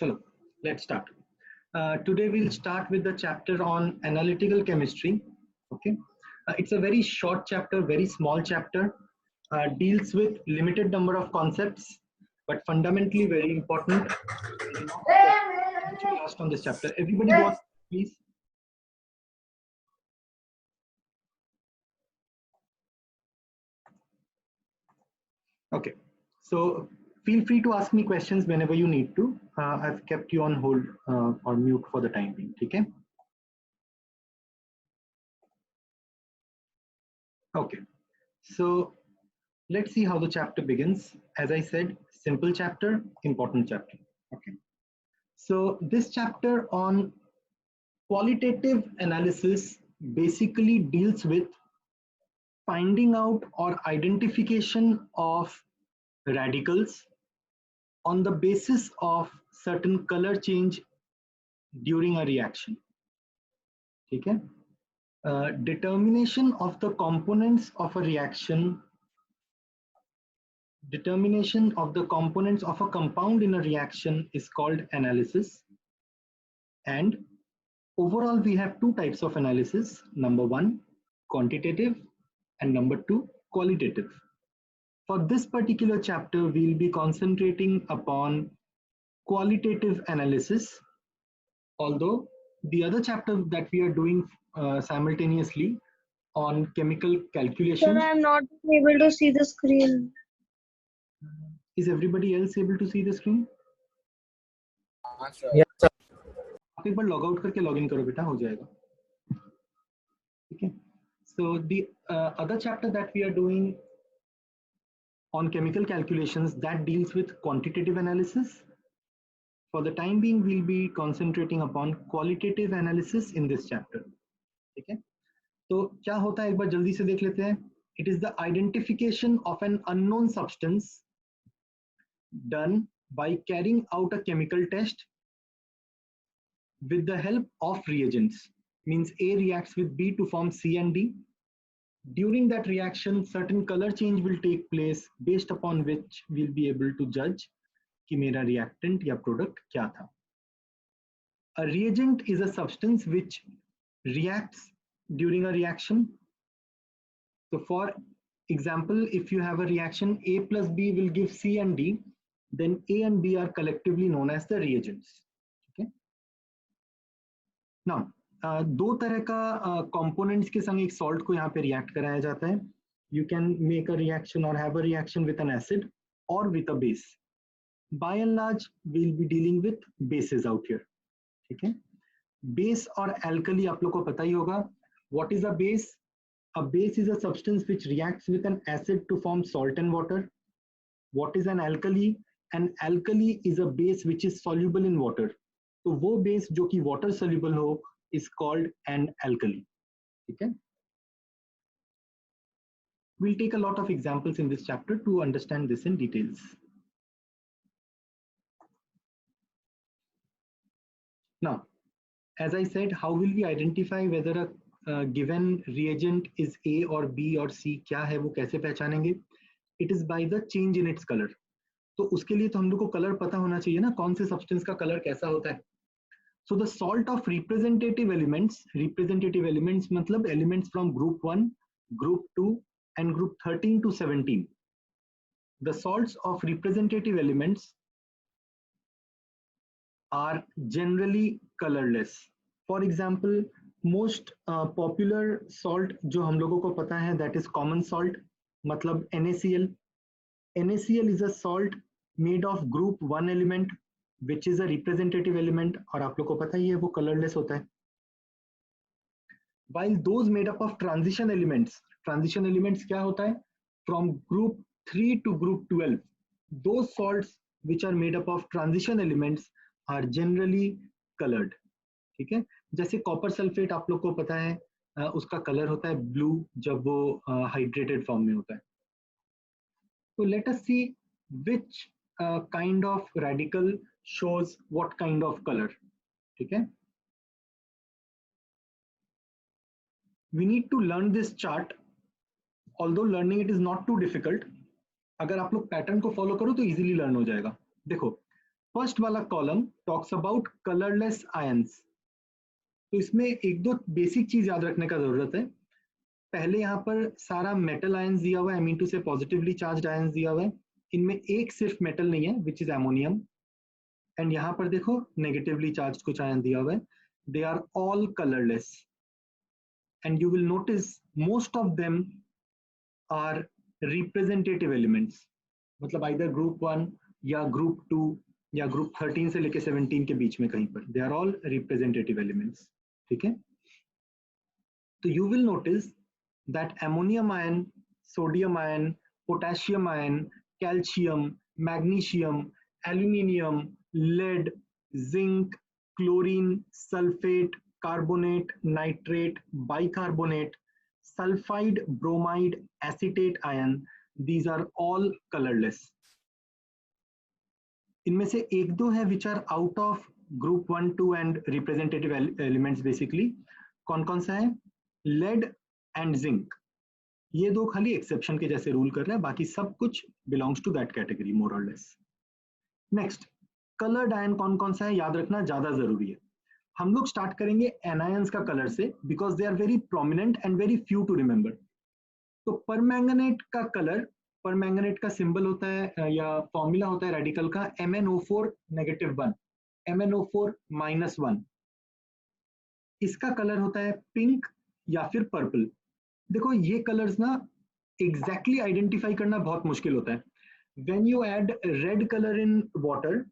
Chalo, let's start. Today we'll start with the chapter on analytical chemistry. Okay, it's a very short chapter, very small chapter. Deals with limited number of concepts, but fundamentally very important. Last on this chapter, everybody go on, please. Okay, so feel free to ask me questions whenever you need to. I've kept you on hold or mute for the time being. Okay. Okay, so let's see how the chapter begins. As I said, simple chapter, important chapter. Okay, so this chapter on qualitative analysis basically deals with finding out or identification of radicals on the basis of certain color change during a reaction. Okay, determination of the components of a reaction. Determination of the components of a compound in a reaction is called analysis. And overall, we have two types of analysis. Number one, quantitative, and number two, qualitative. For this particular chapter, we'll be concentrating upon qualitative analysis, although the other chapter that we are doing simultaneously on chemical calculations. Sir, I'm not able to see the screen. Is everybody else able to see the screen? Yes, sir. आप एक बार log out करके log in करो बेटा, हो जाएगा. ठीक है. So the other chapter that we are doing on chemical calculations that deals with quantitative analysis. For the time being, we'll be concentrating upon qualitative analysis in this chapter. ठीक है. तो क्या होता है एक बार जल्दी से देख लेते हैं. It is the identification of an unknown substance done by carrying out a chemical test with the help of reagents. Means A reacts with B to form C and D. During that reaction, certain color change will take place based upon which we'll be able to judge कि मेरा reactant या product क्या था. A reagent is a substance which reacts during a reaction. So for example, if you have a reaction A plus B will give C and D, then A and B are collectively known as the reagents. Okay. Now, दो तरह का components के संग एक salt को यहाँ पे react कराया जाता है. You can make a reaction or have a reaction with an acid or with a base. By and large, we'll be dealing with bases out here. ठीक है. Base और alkali आप लोग को पता ही होगा. What is a base? A base is a substance which reacts with an acid to form salt and water. What is an alkali? An alkali is a base which is soluble in water. तो वो base जो कि water soluble हो is called an alkali. ठीक है. We'll take a lot of examples in this chapter to understand this in details. Now, as I said, how will we identify whether a given reagent is A or B or C? क्या है वो कैसे पहचानेंगे? It is by the change in its color. तो उसके लिए तो हम लोग को कलर पता होना चाहिए ना, कौन से सब्सटेंस का कलर कैसा होता है. So the salt of representative elements मतलब elements from group 1, group 2 and group 13 to 17. The salts of representative elements are generally colorless. For example, most popular salt जो हम लोगों को पता है that is common salt, मतलब NaCl. NaCl is a salt made of group 1 element which is a representative element और आप लोग को पता ही है वो colorless होता है. While those made up of transition elements क्या होता है? From group 3 to group 12, those salts which are made up of transition elements are generally colored. ठीक है. जैसे कॉपर सल्फेट आप लोग को पता है उसका कलर होता है ब्लू जब वो हाइड्रेटेड फॉर्म में होता है. तो let us see which kind of radical shows what kind of color. ठीक है. We need to learn this chart, although learning it is not too difficult. अगर आप लोग पैटर्न को फॉलो करो तो इजीली लर्न हो जाएगा. देखो, फर्स्ट वाला column talks about colourless ions. तो इसमें एक दो बेसिक चीज याद रखने का जरूरत है। पहले यहाँ पर सारा मेटल आयंस दिया हुआ है, मीन टू से पॉजिटिवली चार्ज आयंस दिया हुआ है। इनमें एक सिर्फ मेटल नहीं है, विच इज एमोनियम। एंड यहाँ पर देखो नेगेटिवली चार्ज कुछ आयन दिया हुआ है, they are all colourless. And you will notice most of them are representative elements, मतलब आइदर ग्रुप 1 या ग्रुप 2 या ग्रुप 13 से लेके 17 के बीच में कहीं पर, they are all representative elements. ठीक है, तो you will notice that ammonium ion, sodium ion, potassium ion, calcium, magnesium, aluminium, lead, zinc, chlorine, sulfate, carbonate, nitrate, bicarbonate, sulfide, bromide, acetate ion, these are all colorless. इनमें से एक दो है which are out of group 1, 2 and representative elements basically. कौन कौन सा है? lead and zinc, ये दो खाली एक्सेप्शन के जैसे रूल कर रहे हैं, बाकी सब कुछ बिलोंग्स टू दैट कैटेगरी मोर और लेस। नेक्स्ट, कलर्ड आयन कौन कौन सा है याद रखना ज्यादा जरूरी है। हम लोग स्टार्ट करेंगे एनायंस का कलर से, because they are very prominent and very few to remember. तो परमैंगनेट का कलर, परमैंगनेट का सिंबल होता है या फॉर्मूला होता है रेडिकल का MnO4 -1, MnO4 -1। इसका कलर होता है पिंक या फिर पर्पल। देखो ये कलर्स ना एग्जैक्टली आइडेंटिफाई करना बहुत मुश्किल होता है। When you add red colour in water,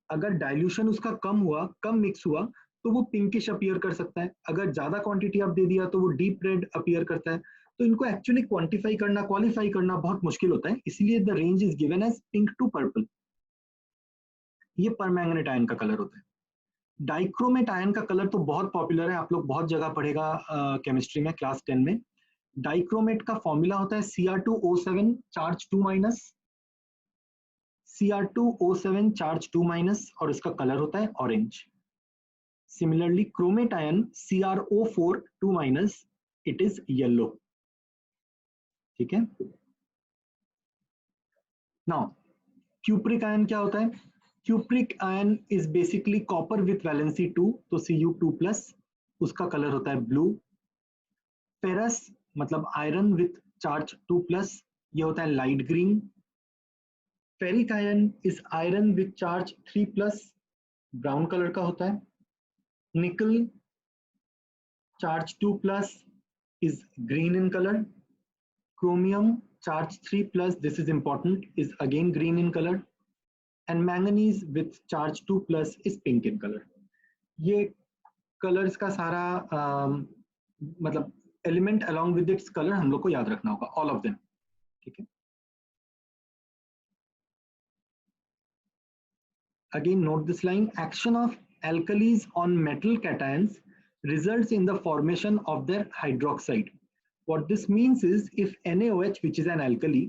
अगर डाइल्यूशन उसका कम हुआ, कम मिक्स हुआ, तो वो पिंकिश अपीयर कर सकता है। अगर ज्यादा क्वांटिटी आप दे दिया तो वो डीप रेड अपीयर करता है। तो इनको एक्चुअली क्वांटिफाई करना, क्वालिफाई करना बहुत मुश्किल होता है, इसीलिए the range is given as pink to purple. ये परमैंगनेट आयन का कलर होता है। डाइक्रोमेट आयन का कलर तो बहुत पॉपुलर है, आप लोग बहुत जगह पढ़ेगा केमिस्ट्री में क्लास 10 में। डाइक्रोमेट का फॉर्मूला होता है Cr2O7 चार्ज 2-, Cr2O7 चार्ज 2-, और इसका कलर होता है orange. Similarly chromate ion CrO4 2-, it is yellow. ठीक है, नाउ क्यूप्रिक आयन क्या होता है? Cupric ion is basically copper with valency 2, तो Cu2+, उसका कलर होता है ब्लू। फेरस मतलब आयरन विथ चार्ज 2+, ये होता है light green. Ferric ion is iron with charge 3+, brown colour का होता है। निकल charge 2+ is green in color. Chromium charge 3+, this is important, is again green in color. And manganese with charge 2+ is pink in color. ये colours का सारा मतलब element along with its color हम लोग को याद रखना होगा, all of them. ठीक है, again note this line, action of alkalis on metal cations results in the formation of their hydroxide. What this means is if NaOH, which is an alkali,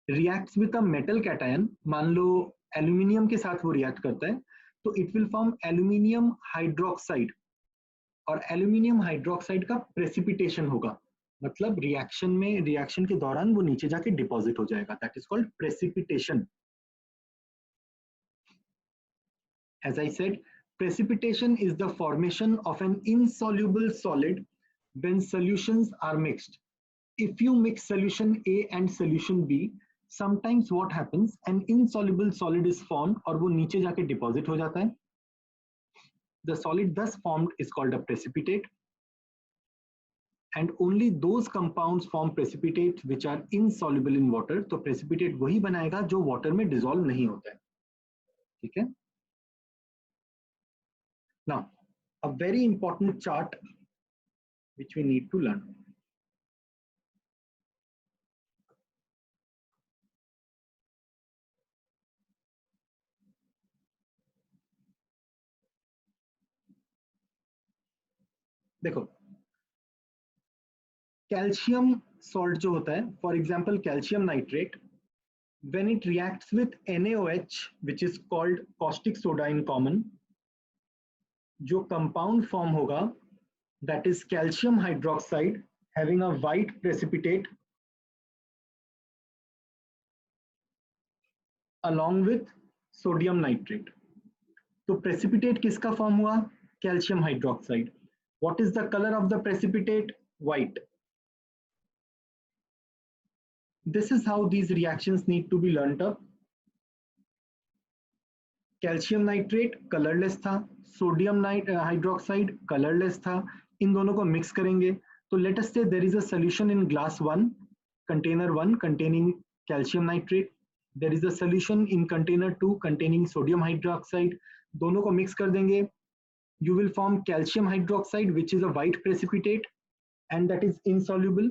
reacts with a metal cation, मान लो aluminium के साथ वो react करता है, तो it will form aluminium hydroxide, और aluminium hydroxide का precipitation होगा, मतलब रिएक्शन में, रिएक्शन के दौरान वो नीचे जाके डिपॉजिट हो जाएगा, that is called precipitation. As I said, precipitation is the formation of an insoluble solid when solutions are mixed. If you mix solution A and solution B, sometimes what happens, an insoluble solid is formed और वो नीचे जाके deposit हो जाता है. The solid thus formed is called a precipitate, and only those compounds form precipitate which are insoluble in water. तो precipitate वही बनाएगा जो water में dissolve नहीं होता है. ठीक है? Now, a very important chart which we need to learn. देखो, कैल्शियम सॉल्ट जो होता है, for example calcium nitrate, when it reacts with NaOH, which is called caustic soda in common, जो कंपाउंड फॉर्म होगा, that is calcium hydroxide having a white precipitate along with sodium nitrate. तो precipitate किसका form हुआ? Calcium hydroxide. What is the colour of the precipitate? White. This is how these reactions need to be learnt up. Calcium nitrate colourless था, sodium hydroxide colourless था, इन दोनों को mix करेंगे तो let us see there is a solution in glass 1, container 1 containing calcium nitrate, there is a solution in container 2 containing sodium hydroxide, दोनों को mix कर देंगे, you will form calcium hydroxide which is a white precipitate and that is insoluble.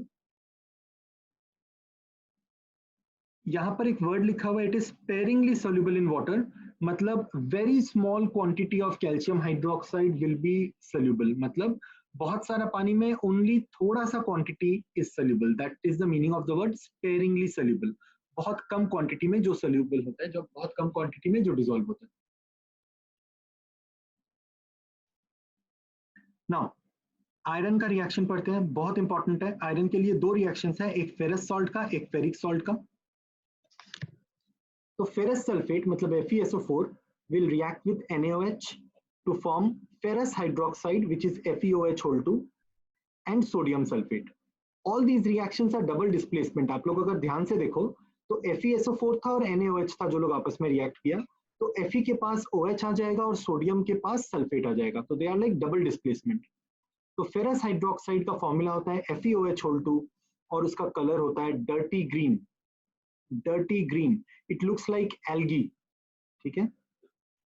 यहाँ पर एक word लिखा हुआ है, it is sparingly soluble in water, मतलब very small quantity of calcium hydroxide will be soluble, मतलब बहुत सारा पानी में ओनली थोड़ा सा quantity is soluble, that is the meaning of the word sparingly soluble, बहुत कम क्वांटिटी में जो soluble होता है, जो बहुत कम क्वांटिटी में जो डिसॉल्व होता है। नाउ आयरन का रिएक्शन पढ़ते हैं, बहुत इंपॉर्टेंट है। आयरन के लिए दो रिएक्शंस है, एक फेरस सॉल्ट का, एक फेरिक सॉल्ट का। तो ferrous sulfate मतलब FeSO4 will react with NaOH to form ferrous hydroxide which is FeOH2 and sodium sulfate. All these reactions are double displacement. आप लोग अगर ध्यान से देखो तो FeSO4 था और NaOH था जो लोग आपस में रिएक्ट किया, तो Fe के पास OH आ जाएगा और सोडियम के पास सल्फेट आ जाएगा, तो they are like double displacement. तो फेरस हाइड्रोक्साइड का फॉर्मूला होता है FeOH2 और उसका कलर होता है dirty green, dirty green, it looks like algae, ठीक है,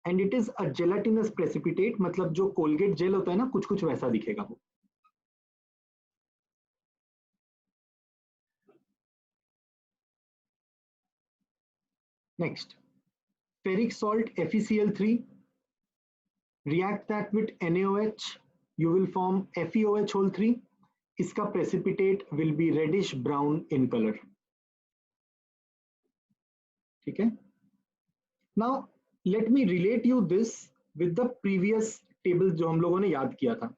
and it is a gelatinous precipitate, मतलब जो कोलगेट जेल होता है ना, कुछ कुछ वैसा दिखेगा वो। Next, ferric salt FeCl3, react that with NaOH, you will form FeOH3, इसका precipitate will be reddish brown in color, ठीक है। Now let me relate you this with the previous table जो हम लोगों ने याद किया था।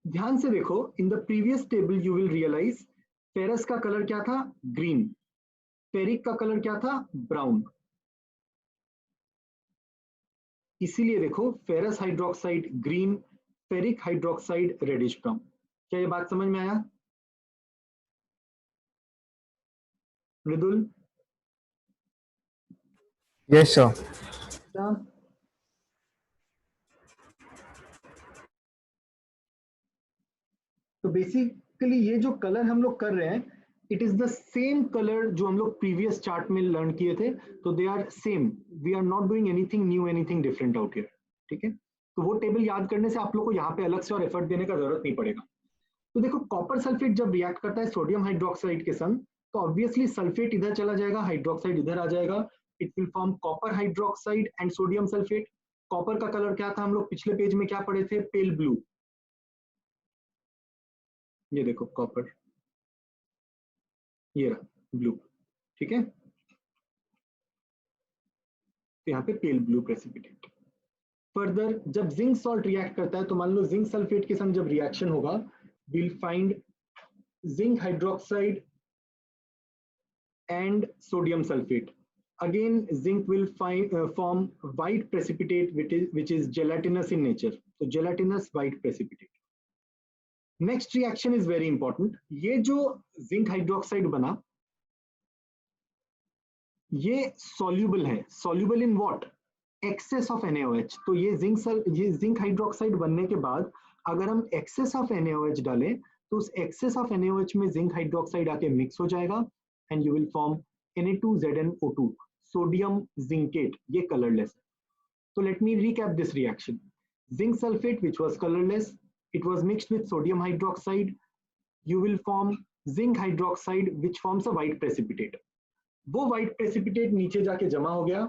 ध्यान से देखो, in the previous table you will realise ferrous का कलर क्या था? ग्रीन, फेरिक का कलर क्या था? ब्राउन। इसीलिए देखो ferrous hydroxide green, ferric hydroxide reddish brown. क्या ये बात समझ में आया? मृदुल? Yes sir. तो बेसिकली ये जो कलर हम लोग कर रहे हैं, it is the same colour जो हम लोग प्रीवियस चार्ट में लर्न किए थे, तो they are same, we are not doing anything new, anything different out here, ठीक है। तो वो टेबल याद करने से आप लोग को यहाँ पे अलग से और एफर्ट देने का जरूरत नहीं पड़ेगा। तो देखो कॉपर सल्फेट जब रिएक्ट करता है सोडियम हाइड्रोक्साइड के संग, तो ऑब्वियसली सल्फेट इधर चला जाएगा, हाइड्रोक्साइड इधर आ जाएगा, it will form copper hydroxide and sodium sulphate. Copper का कलर क्या था? हम लोग पिछले पेज में क्या पढ़े थे? Pale blue. ये देखो कॉपर, ये रहा ब्लू, ठीक है। तो यहाँ पे पेल ब्लू प्रेसिपिटेट। फर्दर जब जिंक सॉल्ट रिएक्ट करता है, तो मान लो जिंक सल्फेट के संग जब रिएक्शन होगा, will find zinc hydroxide and sodium sulfate. Again, zinc will form white precipitate which is gelatinous in nature. So gelatinous white precipitate. Next reaction is very important. ये जो zinc hydroxide बना, ये soluble है. Soluble in what? Excess of NaOH. तो ये zinc hydroxide बनने के बाद अगर हम excess of NaOH डालें, तो उस excess of NaOH में zinc hydroxide आके mix हो जाएगा and you will form Na2ZnO2, sodium zincate, ये colorless है। So let me recap this reaction. Zinc sulfate which was colorless, it was mixed with sodium hydroxide, you will form zinc hydroxide which forms a white precipitate. वो white precipitate नीचे जाके जमा हो गया,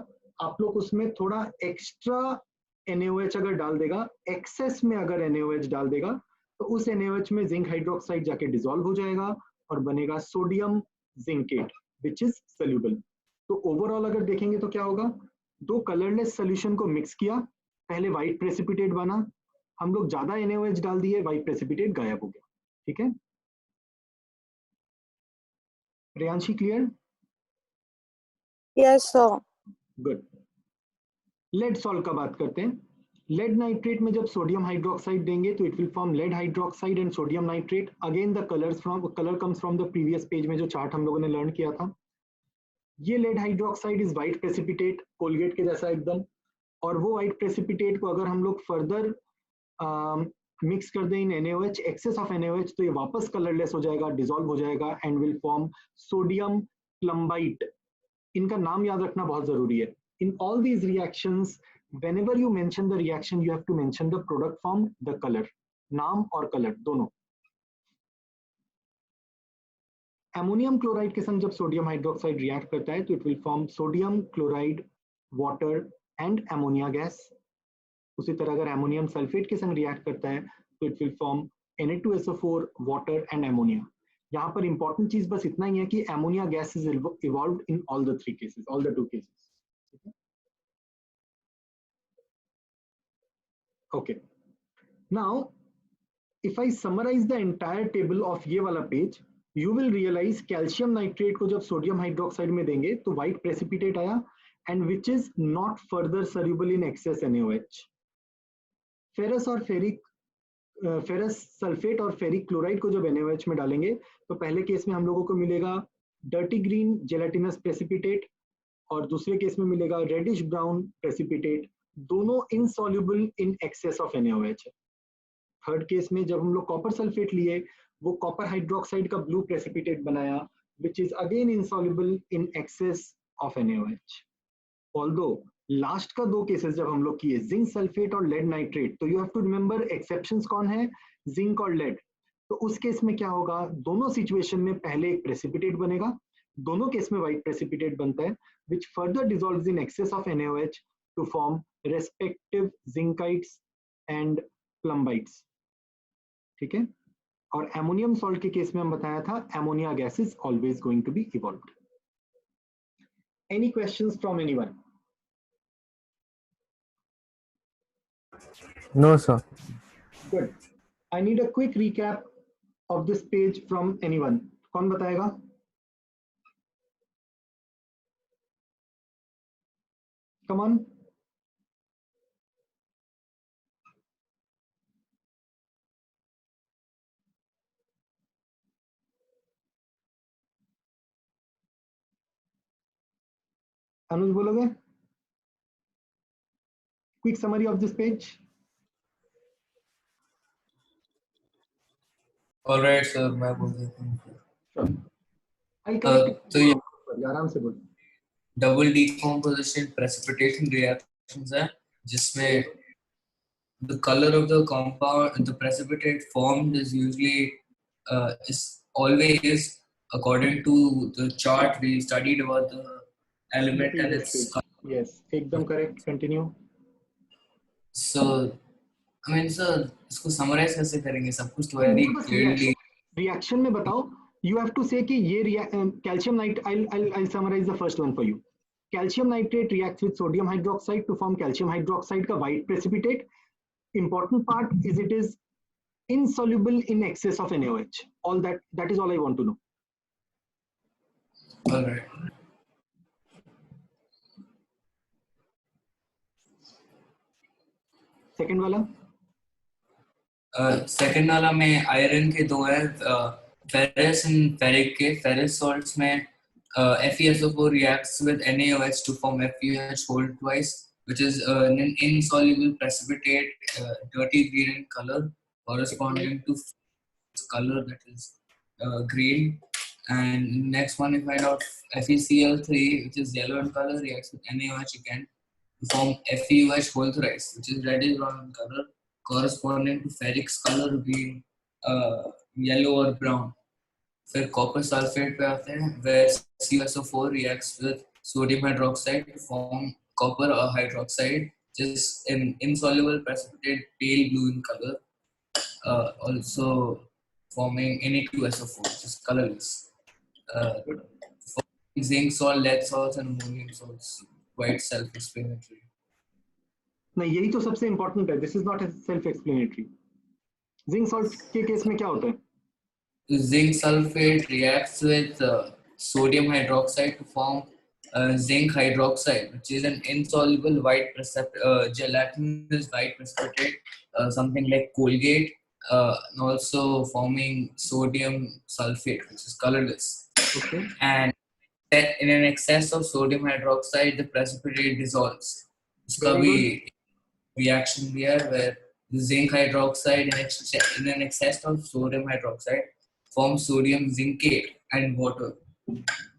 आप लोग उसमें थोड़ा एक्स्ट्रा NaOH अगर डाल देगा, एक्सेस में अगर NaOH डाल देगा, तो उस NaOH में जिंक हाइड्रोक्साइड जाके डिसॉल्व हो जाएगा और बनेगा sodium zincate which is soluble. तो ओवरऑल अगर देखेंगे तो क्या होगा? दो कलरलेस सोल्यूशन को मिक्स किया, पहले व्हाइट प्रेसिपिटेट बना, हम लोग ज्यादा NaOH डाल दिए, व्हाइट प्रेसिपिटेट गायब हो गया, ठीक है। Priyanshi clear? Yes, sir. Good. Lead salt का बात करते हैं. लेड नाइट्रेट में जब सोडियम हाइड्रोक्साइड देंगे तो it will form lead hydroxide and sodium nitrate. Again the colour comes from the previous page में जो चार्ट हम लोगों ने लर्न किया था. ये lead hydroxide is white precipitate, Colgate के जैसा एकदम. और वो वाइट प्रेसिपिटेट को अगर हम लोग फर्दर मिक्स कर दें इन NaOH, एक्सेस ऑफ NaOH, तो ये वापस कलरलेस हो जाएगा, डिसॉल्व हो जाएगा एंड विल फॉर्म सोडियम प्लम्बाइट. इनका नाम याद रखना बहुत जरूरी है. In all these reactions, whenever you mention the reaction, you have to mention the product form, the color, नाम और कलर दोनों. अमोनियम क्लोराइड के संग जब सोडियम हाइड्रोक्साइड रिएक्ट करता है तो it will form sodium chloride, water and ammonia gas. उसी तरह अगर अमोनियम सल्फेट के संग रिएक्ट करता है तो it will form Na2SO4, water and ammonia. यहाँ पर इंपॉर्टेंट चीज बस इतना ही है कि ammonia gas is evolved in all the three cases, all the two cases. Okay. Now, if I summarize the entire table of ये वाला page, you will realize calcium nitrate को जब sodium hydroxide में देंगे तो white precipitate आया and which is not further soluble in excess NaOH. Ferrous और ferrous sulfate और ferric chloride को जब NaOH में डालेंगे तो पहले केस में हम लोगों को मिलेगा dirty green gelatinous precipitate और दूसरे केस में मिलेगा reddish brown precipitate. दोनों insoluble in excess of NaOH है. थर्ड केस में जब हम लोग कॉपर सल्फेट लिए, वो कॉपर हाइड्रोक्साइड का ब्लू प्रेसिपिटेट बनाया which is again insoluble in excess of NaOH. Although last का दो केसेस जब हम लोग किए जिंक सल्फेट और लेड नाइट्रेट, तो you have to remember exceptions कौन है, जिंक और लेड. तो उस केस में क्या होगा, दोनों सिचुएशन में पहले एक प्रेसिपिटेट बनेगा, दोनों केस में व्हाइट प्रेसिपिटेट बनता है which further dissolves in excess of NaOH to form respective zinkites and plumbites. ठीक है. और अमोनियम सॉल्ट के केस में हम बताया था ammonia gas is always going to be evolved. Any questions from anyone? No, sir. Good. I need a quick recap of this page from anyone. कौन बताएगा? Come on. अनुज बोलोगे? Quick summary of this page. All right, sir. मैं बोल देता हूँ. Sure. आई तो ये आराम से बोल. double decomposition precipitation reactions है जिसमें the color of the compound, the precipitate formed is usually is always according to the chart we studied about the element and its color. Yes, एकदम correct. Continue. So I mean, sir, इसको summarize कैसे करेंगे? सब कुछ तो very clearly. Reaction में बताओ. You have to say कि ये calcium nitrate. I'll summarize the first one for you. Calcium nitrate reacts with sodium hydroxide to form calcium hydroxide का white precipitate. Important part is it is insoluble in excess of NaOH. All that is all I want to know. All right. Second वाला. Second वाला में iron के दो है, ferrous and ferric के. Ferrous salts में FeSO4 reacts with NaOH to form FeOH whole twice, which is an insoluble precipitate, dirty green in color, corresponding to color that is green. And next one we find out FeCl3, which is yellow in color, reacts with NaOH again to form FeOH whole thrice, which is reddish brown in color, corresponding to ferric's color being yellow or brown. फिर copper sulphate पे आते हैं where CuSO4 reacts with sodium hydroxide to form copper hydroxide, which is an insoluble precipitate pale blue in color, also forming Na2SO4, which is colorless. Zinc salt, lead salts and ammonium salts, quite self-explanatory. नहीं, यही तो सबसे important है. This is not self explanatory. Zinc salt के case में क्या होता है? Zinc sulfate reacts with sodium hydroxide to form zinc hydroxide, which is an insoluble white gelatinous white precipitate, something like Colgate, and also forming sodium sulfate, which is colorless. Okay. And in an excess of sodium hydroxide, the precipitate dissolves. इसका Very भी reaction भी है where the zinc hydroxide in an excess of sodium hydroxide forms sodium zincate and water,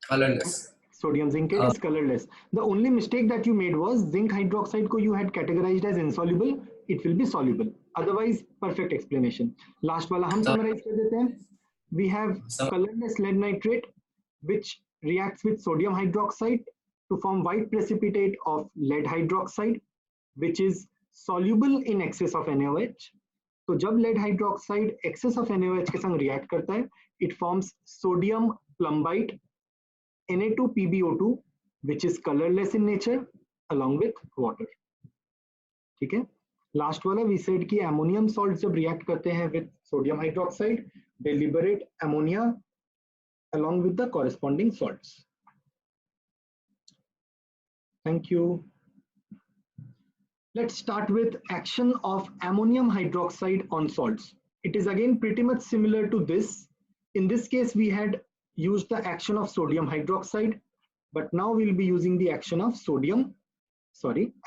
colorless. Sodium zincate is colorless. The only mistake that you made was zinc hydroxide ko you had categorized as insoluble. It will be soluble. Otherwise, perfect explanation. Last wala hum summarize kar dete hain. We have colorless lead nitrate, which reacts with sodium hydroxide to form white precipitate of lead hydroxide, which is soluble in excess of NaOH. तो जब lead hydroxide excess of NaOH के संग react करता है, it forms sodium plumbite Na2PbO2, which is colorless in nature, along with water. ठीक है? Last वाला we said कि ammonium salts जब react करते हैं with sodium hydroxide, they liberate ammonia along with the corresponding salts. Thank you. Let's start with action of ammonium hydroxide on salts. It is again pretty much similar to this. In this case, we had used the action of sodium hydroxide, but now we'll be using the action of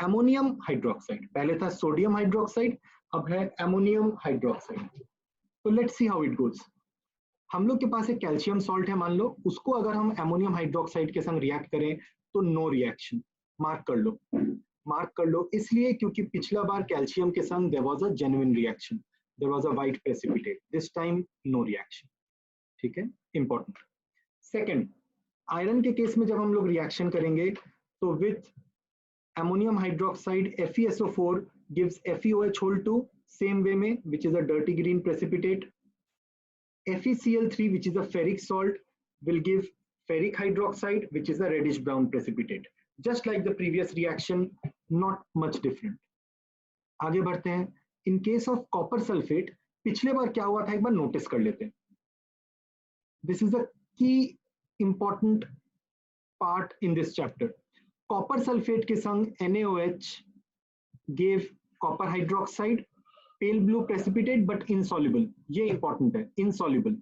ammonium hydroxide. पहले था sodium hydroxide, अब है ammonium hydroxide. So let's see how it goes. हम लोग के पास एक calcium salt है, मान लो उसको अगर हम अमोनियम हाइड्रोक्साइड के संग रिएक्ट करें तो नो रिएक्शन. मार्क कर लो इसलिए क्योंकि पिछला बार कैल्शियम के संग there was a genuine reaction, there was a white precipitate. This time no reaction. ठीक है, इंपॉर्टेंट. सेकंड, आयरन के केस में जब हम लोग रिएक्शन करेंगे तो with ammonium hydroxide FeSO4 gives FeOH2 same way में, which is a dirty green precipitate. FeCl3, which is a ferric salt, will give ferric hydroxide, which is a reddish brown precipitate. Just like the previous reaction, not much different. आगे बढ़ते हैं. In case of copper sulfate, पिछले बार क्या हुआ था एक बार notice कर लेते हैं. This is a key important part in this chapter. Copper sulfate के संग NaOH gave copper hydroxide, pale blue precipitate but insoluble. ये important है, insoluble.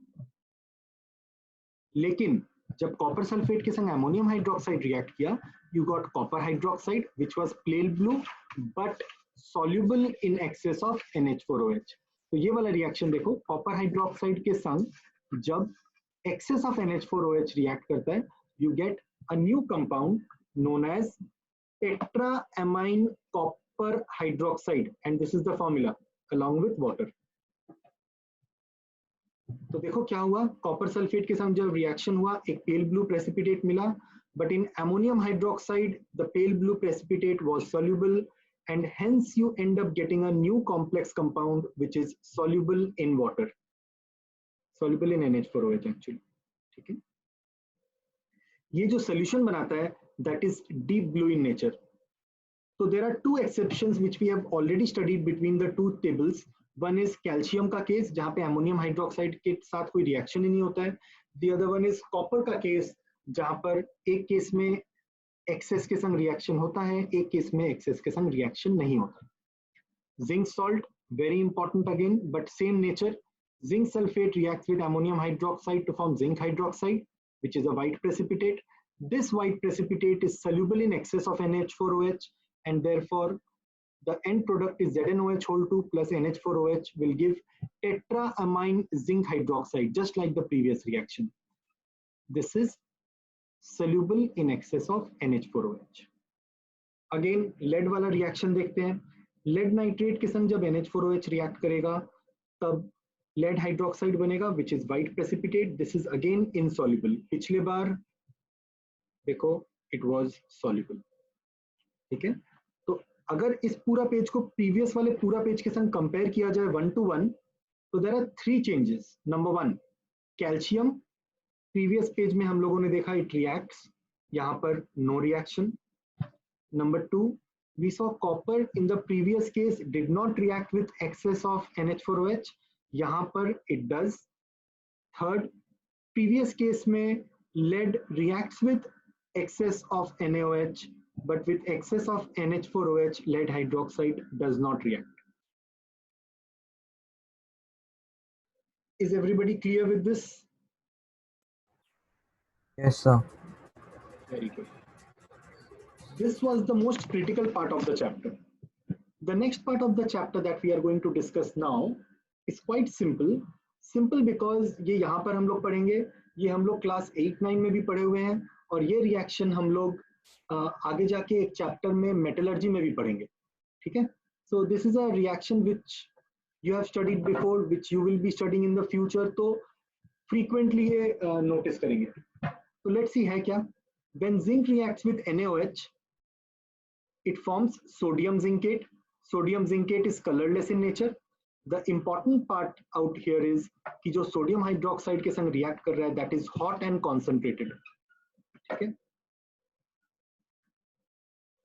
लेकिन जब कॉपर सल्फेट के संग अमोनियम हाइड्रोक्साइड रिएक्ट किया, you got copper hydroxide which was pale blue but soluble in excess of NH4OH. तो ये वाला रिएक्शन देखो, कॉपर हाइड्रोक्साइड के संग जब excess of NH4OH रिएक्ट करता है, you get a new compound known as tetraamine copper hydroxide, and this is the formula along with water. तो देखो क्या हुआ, कॉपर सल्फेट के साथ जब रिएक्शन हुआ एक पेल ब्लू प्रेसिपिटेट मिला, but in ammonium hydroxide the pale blue precipitate was soluble and hence you end up getting a new complex compound which is soluble in water, soluble in NH4OH actually. ठीक है, ये जो solution बनाता है that is deep blue in nature. So there are two exceptions which we have already studied between the two tables. One is calcium का case जहाँ पे ammonium hydroxide के साथ कोई रिएक्शन ही नहीं होता है. The other one is copper का केस जहाँ पर एक केस में एक्सेस के संग रिएक्शन होता है, एक केस में एक्सेस के संग रिएक्शन नहीं होता. Zinc salt, very important again, but same nature. Zinc sulfate reacts with ammonium hydroxide to form zinc hydroxide, which is a white precipitate. This white precipitate is soluble in excess of NH4OH, and therefore the end product is ZnOH2 plus NH4OH will give tetraamine zinc hydroxide, just like the previous reaction. This is soluble in excess of NH4OH. Again, lead वाला reaction देखते हैं. Lead nitrate के संग जब NH4OH react करेगा, तब lead hydroxide बनेगा, which is white precipitate. This is again insoluble. पिछले बार देखो, it was soluble. ठीक है, तो अगर इस पूरा पेज को प्रीवियस वाले पूरा पेज के संग कंपेयर किया जाए 1 to 1, तो there are 3 changes. Number 1, calcium previous page में हम लोगों ने देखा इट रिएक्ट्स, यहाँ पर no reaction. Number 2, we saw copper in the previous case did not react with excess of NH4OH, यहाँ पर it does. Third, previous case में lead reacts with excess of NaOH, but with excess of NH4OH, lead hydroxide does not react. Is everybody clear with this? Yes, sir. Very good. This was the most critical part of the chapter. The next part of the chapter that we are going to discuss now is quite simple. Simple because ये यहाँ पर हम लोग पढ़ेंगे, ये हम लोग class 8-9 में भी पढ़े हुए हैं, और ये रिएक्शन हम लोग आगे जाके एक चैप्टर में मेटलर्जी में भी पढ़ेंगे, ठीक है? So this is a reaction which you have studied before, which you will be studying in the future, तो frequently ये notice करेंगे. So let's see है क्या? When zinc reacts with NaOH, it forms sodium zincate. Sodium zincate is colorless in nature. The important part out here is कि जो sodium hydroxide के संग react कर रहा है, that is hot and concentrated. ठीक है?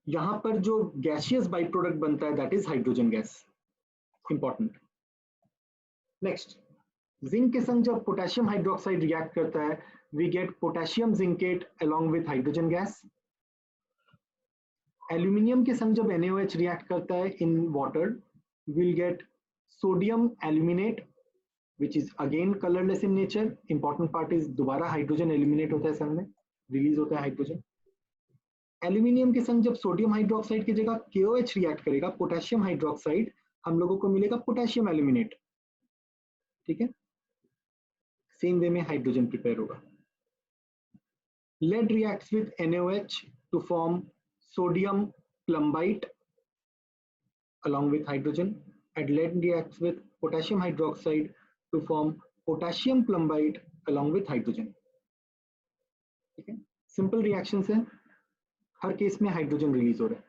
यहाँ पर जो gaseous byproduct बनता है, that is hydrogen gas. Important. Next, zinc के संग जब potassium hydroxide react करता है, we get potassium zincate along with hydrogen gas. Aluminium के संग जब NaOH react करता है in water, we'll get sodium aluminate, which is again colorless in nature. Important part is दोबारा hydrogen eliminate होता है संग में, release होता है hydrogen. Aluminium के संग जब sodium hydroxide की जगह KOH react करेगा, potassium hydroxide, हम लोगों को मिलेगा potassium aluminate. ठीक है? Same way में hydrogen prepare होगा. Lead reacts with NaOH to form sodium plumbite along with hydrogen, and lead reacts with potassium hydroxide to form potassium plumbite along with hydrogen. ठीक है? Simple reactions है, हर case में hydrogen release हो रहा है.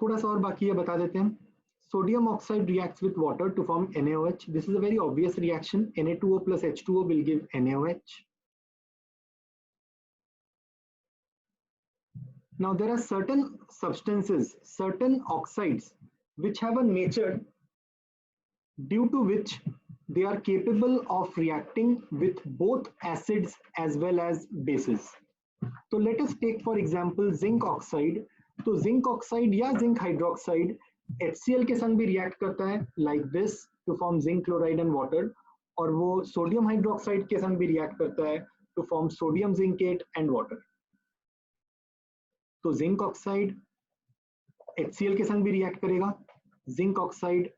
थोड़ा सा और बाकी है, बता देते हैं. Sodium oxide reacts with water to form NaOH. This is a very obvious reaction. Na2O plus H2O will give NaOH. Now there are certain substances, certain oxides which have a nature due to which they are capable of reacting with both acids as well as bases. So let us take for example zinc oxide. तो zinc oxide या zinc hydroxide HCl के संग भी react करता है like this to form zinc chloride and water, और वो sodium hydroxide के संग भी react करता है to form sodium zincate and water. तो जिंक ऑक्साइड HCl के संग भी रिएक्ट करेगा, जिंक ऑक्साइड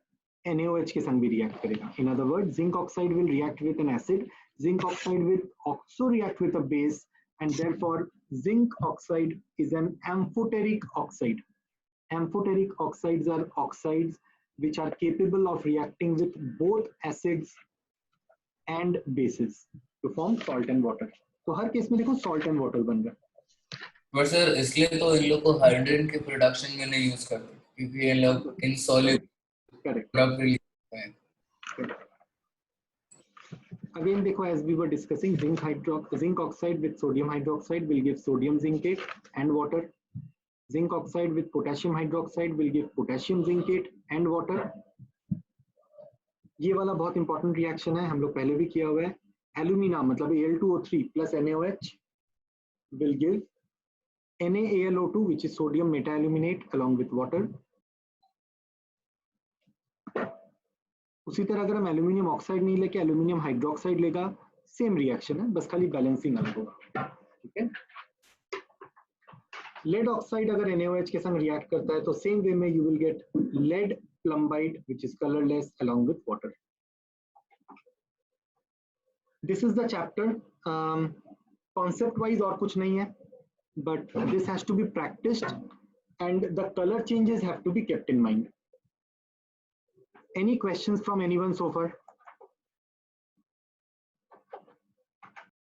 NaOH के संग भी रिएक्ट करेगा. In other words, zinc oxide will react with an acid, zinc oxide will also react with a base, and therefore zinc oxide is an amphoteric oxide. Amphoteric oxides are oxides which are capable of reacting with both acids and bases to form salt and water. तो हर case में देखो salt and water बन रहा है. पर sir इसलिए तो इन लोग को हाइड्रोजन के प्रोडक्शन में नहीं यूज करते, क्योंकि ये लोग इनसॉल्युबल. Correct. Correct. Again देखो, as we were discussing, zinc oxide with sodium hydroxide will give sodium zincate and water. Zinc oxide with potassium hydroxide will give potassium zincate and water. ये वाला बहुत important reaction है, हम लोग पहले भी किया हुआ है. Alumina मतलब Al2O3 plus NaOH will give NaAlO2, which is sodium meta-aluminate along with water. उसी तरह अगर हम एल्यूमिनियम ऑक्साइड नहीं लेके एल्यूमिनियम हाइड्रोक्साइड लेगा, सेम रिएक्शन है, बस खाली बैलेंसिंग अलग होगा. ठीक है? लेड ऑक्साइड अगर NaOH के संग रिएक्ट करता है तो सेम वे में you will get lead plumbite which is colourless along with water. This is the chapter. Concept wise और कुछ नहीं है, but this has to be practiced and the color changes have to be kept in mind. Any questions from anyone so far?